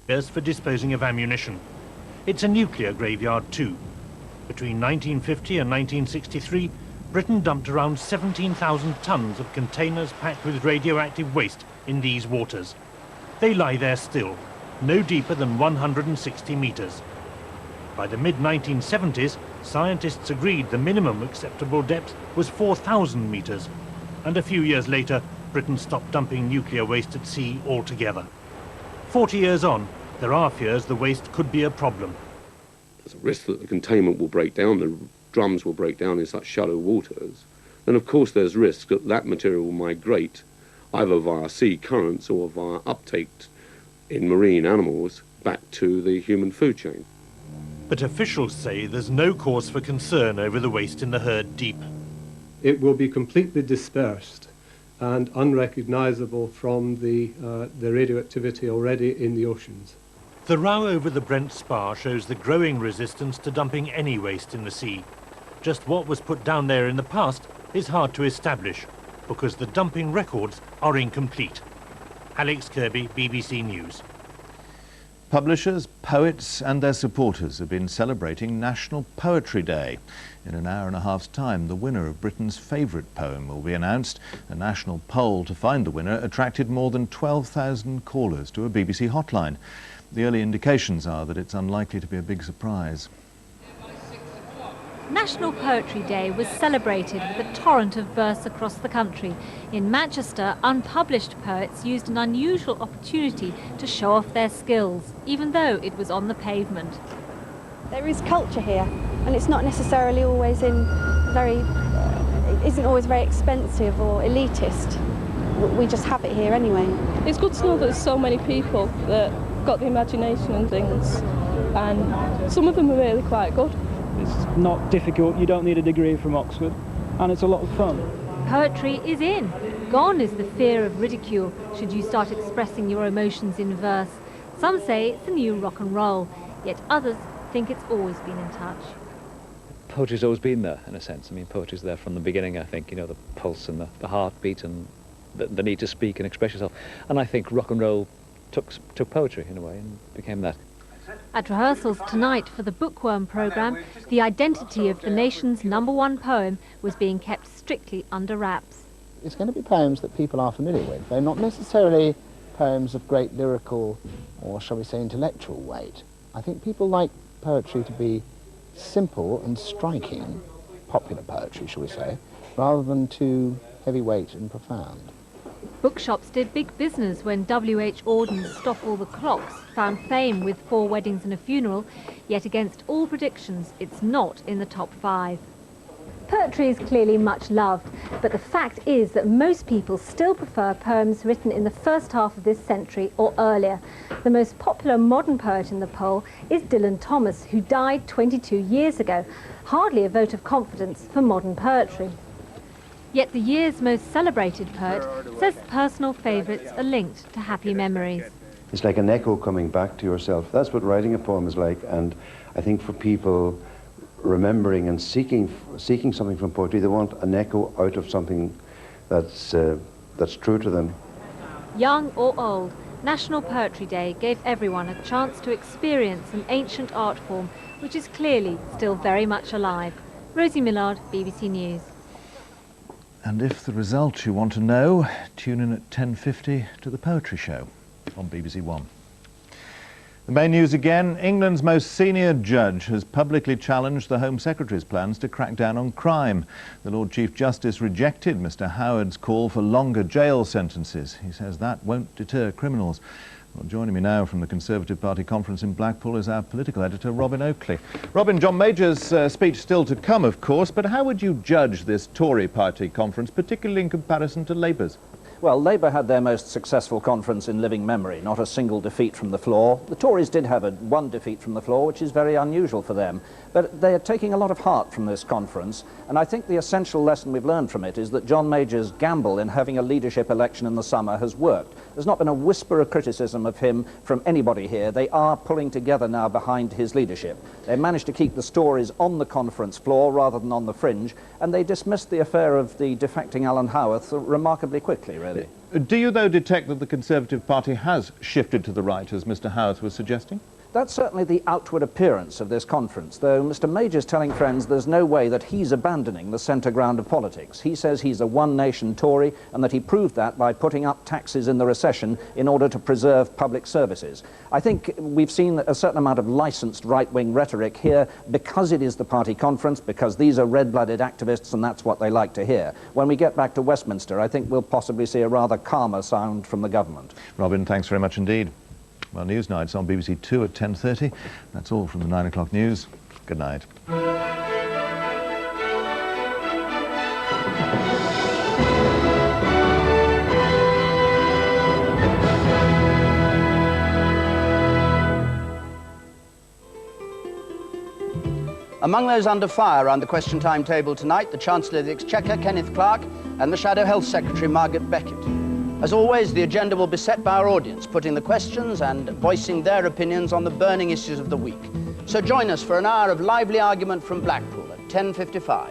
best for disposing of ammunition. It's a nuclear graveyard too. Between 1950 and 1963, Britain dumped around 17,000 tons of containers packed with radioactive waste in these waters. They lie there still, no deeper than 160 meters. By the mid-1970s, scientists agreed the minimum acceptable depth was 4,000 meters, and a few years later, Britain stopped dumping nuclear waste at sea altogether. 40 years on, there are fears the waste could be a problem. There's a risk that the containment will break down, the drums will break down in such shallow waters. And of course there's risk that that material will migrate either via sea currents or via uptake in marine animals back to the human food chain. But officials say there's no cause for concern over the waste in the herd deep. It will be completely dispersed and unrecognisable from the radioactivity already in the oceans. The row over the Brent Spar shows the growing resistance to dumping any waste in the sea. Just what was put down there in the past is hard to establish, because the dumping records are incomplete. Alex Kirby, BBC News. Publishers, poets and their supporters have been celebrating National Poetry Day. In an hour and a half's time, the winner of Britain's favourite poem will be announced. A national poll to find the winner attracted more than 12,000 callers to a BBC hotline. The early indications are that it's unlikely to be a big surprise. National Poetry Day was celebrated with a torrent of verse across the country. In Manchester, unpublished poets used an unusual opportunity to show off their skills, even though it was on the pavement. There is culture here, and it's not necessarily always isn't always very expensive or elitist. We just have it here anyway. It's good to know that there's so many people that got the imagination and things, and some of them are really quite good. It's not difficult, you don't need a degree from Oxford, and it's a lot of fun. Poetry is in. Gone is the fear of ridicule should you start expressing your emotions in verse. Some say it's the new rock and roll, yet others think it's always been in touch. Poetry's always been there, in a sense. I mean, poetry's there from the beginning, I think, you know, the pulse and the heartbeat and the need to speak and express yourself. And I think rock and roll took poetry, in a way, and became that. At rehearsals tonight for the Bookworm programme, the identity of the nation's #1 poem was being kept strictly under wraps. It's going to be poems that people are familiar with. They're not necessarily poems of great lyrical or, shall we say, intellectual weight. I think people like poetry to be simple and striking, popular poetry, shall we say, rather than too heavyweight and profound. Bookshops did big business when W.H. Auden's Stop All the Clocks found fame with 4 Weddings and a Funeral, yet against all predictions, it's not in the top 5. Poetry is clearly much loved, but the fact is that most people still prefer poems written in the first half of this century or earlier. The most popular modern poet in the poll is Dylan Thomas, who died 22 years ago. Hardly a vote of confidence for modern poetry. Yet the year's most celebrated poet says personal favourites are linked to happy memories. It's like an echo coming back to yourself. That's what writing a poem is like, and I think for people remembering and seeking something from poetry, they want an echo out of something that's true to them. Young or old, National Poetry Day gave everyone a chance to experience an ancient art form which is clearly still very much alive. Rosie Millard, BBC News. And if the result you want to know, tune in at 10:50 to the Poetry Show on BBC1. The main news again, England's most senior judge has publicly challenged the Home Secretary's plans to crack down on crime. The Lord Chief Justice rejected Mr Howard's call for longer jail sentences. He says that won't deter criminals. Well, joining me now from the Conservative Party conference in Blackpool is our political editor, Robin Oakley. Robin, John Major's speech still to come, of course, but how would you judge this Tory party conference, particularly in comparison to Labour's? Well, Labour had their most successful conference in living memory, not a single defeat from the floor. The Tories did have one defeat from the floor, which is very unusual for them. But they are taking a lot of heart from this conference, and I think the essential lesson we've learned from it is that John Major's gamble in having a leadership election in the summer has worked. There's not been a whisper of criticism of him from anybody here. They are pulling together now behind his leadership. They managed to keep the stories on the conference floor rather than on the fringe, and they dismissed the affair of the defecting Alan Howarth remarkably quickly, really. really. Do you, though, detect that the Conservative Party has shifted to the right, as Mr. Howarth was suggesting? That's certainly the outward appearance of this conference, though Mr. Major's telling friends there's no way that he's abandoning the centre ground of politics. He says he's a one-nation Tory and that he proved that by putting up taxes in the recession in order to preserve public services. I think we've seen a certain amount of licensed right-wing rhetoric here because it is the party conference, because these are red-blooded activists and that's what they like to hear. When we get back to Westminster, I think we'll possibly see a rather calmer sound from the government. Robin, thanks very much indeed. Well, Newsnight's on BBC2 at 10:30. That's all from the 9 o'clock news. Good night. Among those under fire around the question time table tonight, the Chancellor of the Exchequer, Kenneth Clarke, and the Shadow Health Secretary, Margaret Beckett. As always, the agenda will be set by our audience, putting the questions and voicing their opinions on the burning issues of the week. So join us for an hour of lively argument from Blackpool at 10:55.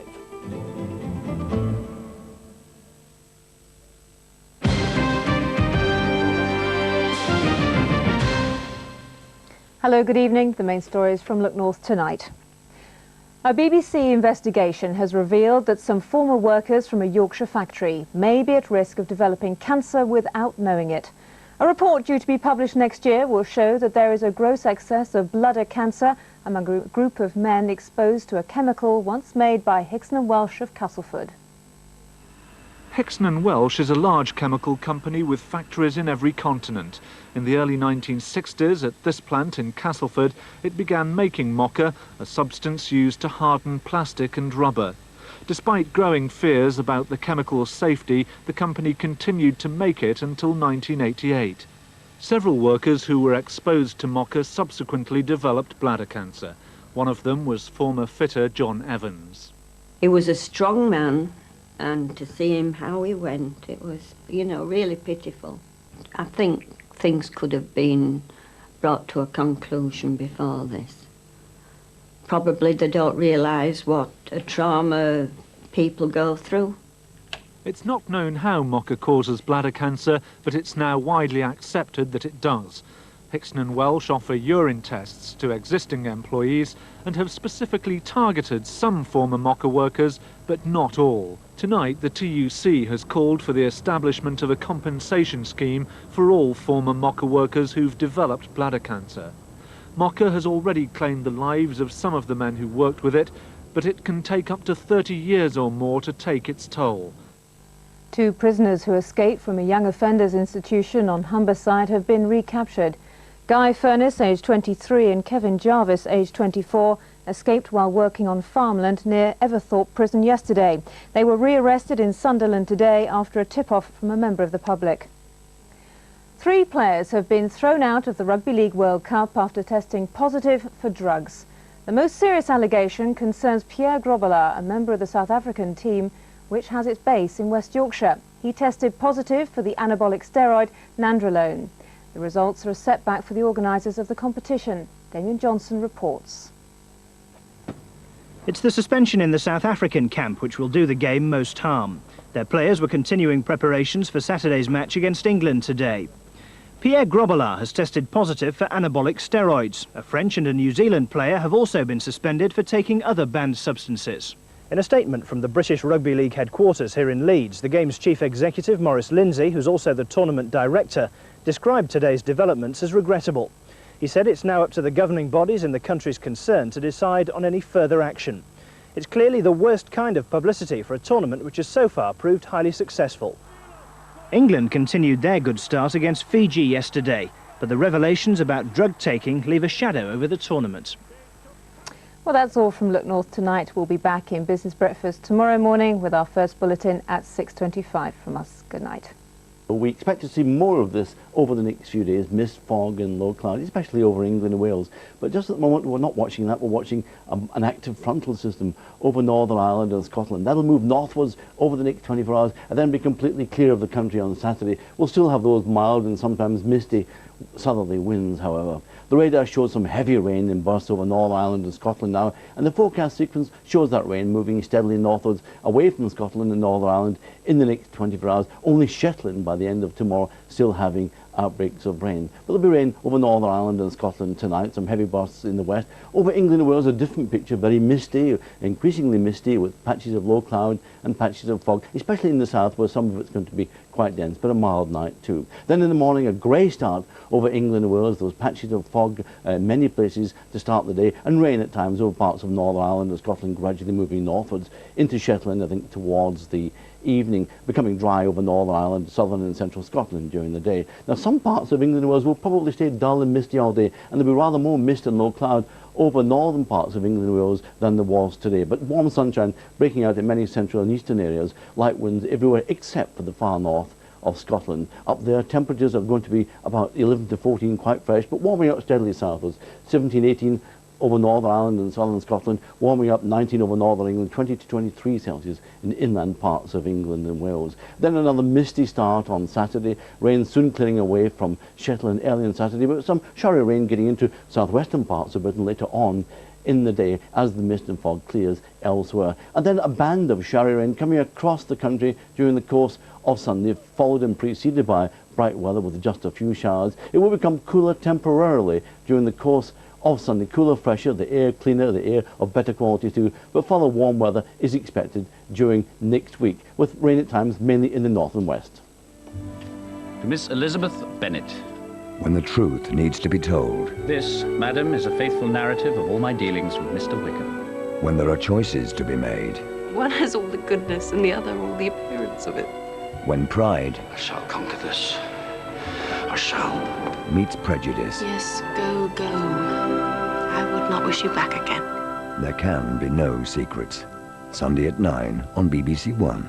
Hello, good evening. The main stories from Look North tonight. A BBC investigation has revealed that some former workers from a Yorkshire factory may be at risk of developing cancer without knowing it. A report due to be published next year will show that there is a gross excess of bladder cancer among a group of men exposed to a chemical once made by Hickson & Welsh of Castleford. Hickson & Welsh is a large chemical company with factories in every continent. In the early 1960s, at this plant in Castleford, it began making mocha, a substance used to harden plastic and rubber. Despite growing fears about the chemical's safety, the company continued to make it until 1988. Several workers who were exposed to mocha subsequently developed bladder cancer. One of them was former fitter John Evans. He was a strong man, and to see him how he went, it was, you know, really pitiful. I think things could have been brought to a conclusion before this. Probably they don't realise what a trauma people go through. It's not known how mocha causes bladder cancer, but it's now widely accepted that it does. Hickson & Welsh offer urine tests to existing employees and have specifically targeted some former mocha workers, but not all. Tonight, the TUC has called for the establishment of a compensation scheme for all former mocha workers who've developed bladder cancer. Mocha has already claimed the lives of some of the men who worked with it, but it can take up to 30 years or more to take its toll. 2 prisoners who escaped from a young offenders institution on Humberside have been recaptured. Guy Furness, aged 23, and Kevin Jarvis, aged 24, escaped while working on farmland near Everthorpe Prison yesterday. They were rearrested in Sunderland today after a tip-off from a member of the public. 3 players have been thrown out of the Rugby League World Cup after testing positive for drugs. The most serious allegation concerns Pierre Grobbelaar, a member of the South African team, which has its base in West Yorkshire. He tested positive for the anabolic steroid nandrolone. The results are a setback for the organisers of the competition. Damian Johnson reports. It's the suspension in the South African camp which will do the game most harm. Their players were continuing preparations for Saturday's match against England today. Pierre Grobbelaar has tested positive for anabolic steroids. A French and a New Zealand player have also been suspended for taking other banned substances. In a statement from the British Rugby League headquarters here in Leeds, the game's chief executive, Maurice Lindsay, who's also the tournament director, described today's developments as regrettable. He said it's now up to the governing bodies in the countries concerned to decide on any further action. It's clearly the worst kind of publicity for a tournament which has so far proved highly successful. England continued their good start against Fiji yesterday, but the revelations about drug taking leave a shadow over the tournament. Well, that's all from Look North tonight. We'll be back in Business Breakfast tomorrow morning with our first bulletin at 6:25 from us. Good night. We expect to see more of this over the next few days, mist, fog and low cloud, especially over England and Wales. But just at the moment, we're not watching that. We're watching an active frontal system over Northern Ireland and Scotland. That'll move northwards over the next 24 hours and then be completely clear of the country on Saturday. We'll still have those mild and sometimes misty southerly winds, however. The radar shows some heavy rain in bursts over Northern Ireland and Scotland now, and the forecast sequence shows that rain moving steadily northwards away from Scotland and Northern Ireland in the next 24 hours. Only Shetland by the end of tomorrow still having outbreaks of rain. But there'll be rain over Northern Ireland and Scotland tonight, some heavy bursts in the west. Over England and Wales, a different picture, very misty, increasingly misty, with patches of low cloud and patches of fog, especially in the south where some of it's going to be quite dense, but a mild night too. Then in the morning, a grey start over England and Wales, those patches of fog in many places to start the day, and rain at times over parts of Northern Ireland and Scotland, gradually moving northwards into Shetland, I think, towards the evening, becoming dry over Northern Ireland, southern and central Scotland during the day. Now, some parts of England and Wales will probably stay dull and misty all day, and there'll be rather more mist and low cloud over northern parts of England and Wales than there was today. But warm sunshine breaking out in many central and eastern areas, light winds everywhere except for the far north of Scotland. Up there, temperatures are going to be about 11 to 14, quite fresh, but warming up steadily southwards. 17, 18 over Northern Ireland and southern Scotland, warming up 19 over northern England, 20 to 23 Celsius in inland parts of England and Wales. Then another misty start on Saturday, rain soon clearing away from Shetland early on Saturday, but some showery rain getting into southwestern parts of Britain later on in the day as the mist and fog clears elsewhere. And then a band of showery rain coming across the country during the course of Sunday, followed and preceded by bright weather with just a few showers. It will become cooler temporarily during the course of Sunday. Cooler, fresher, the air cleaner, the air of better quality too, but further warm weather is expected during next week, with rain at times mainly in the north and west. To Miss Elizabeth Bennet. When the truth needs to be told. This, madam, is a faithful narrative of all my dealings with Mr. Wickham. When there are choices to be made. One has all the goodness and the other all the appearance of it. When pride... I shall conquer this. I shall. Meets prejudice. Yes, go, go. I would not wish you back again. There can be no secrets. Sunday at 9 on BBC1.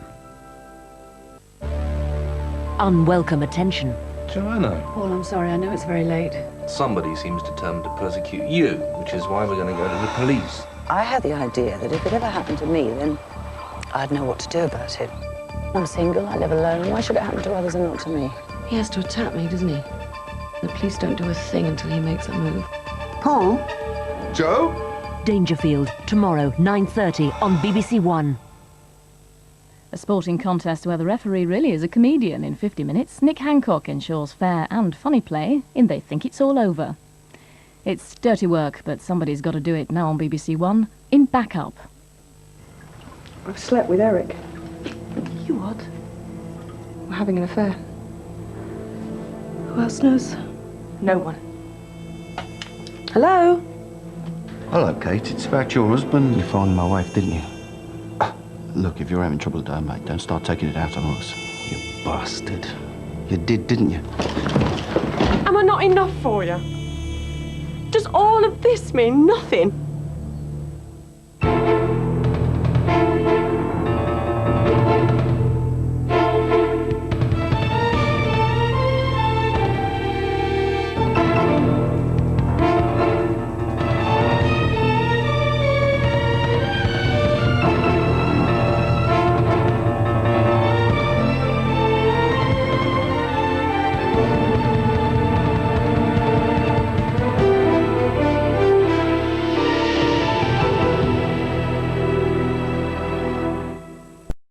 Unwelcome attention. Joanna. Paul, I'm sorry, I know it's very late. Somebody seems determined to persecute you, which is why we're going to go to the police. I had the idea that if it ever happened to me, then I'd know what to do about it. I'm single, I live alone. Why should it happen to others and not to me? He has to attack me, doesn't he? The police don't do a thing until he makes a move. Paul? Joe? Dangerfield, tomorrow, 9:30 on BBC1. A sporting contest where the referee really is a comedian. In 50 minutes, Nick Hancock ensures fair and funny play in They Think It's All Over. It's dirty work, but somebody's got to do it now on BBC1 in Backup. I've slept with Eric. You what? We're having an affair. Who else knows? No one. Hello? Hello, Kate. It's about your husband. You found my wife, didn't you? Look, if you're having trouble today, mate, don't start taking it out on us. You bastard. You did, didn't you? Am I not enough for you? Does all of this mean nothing?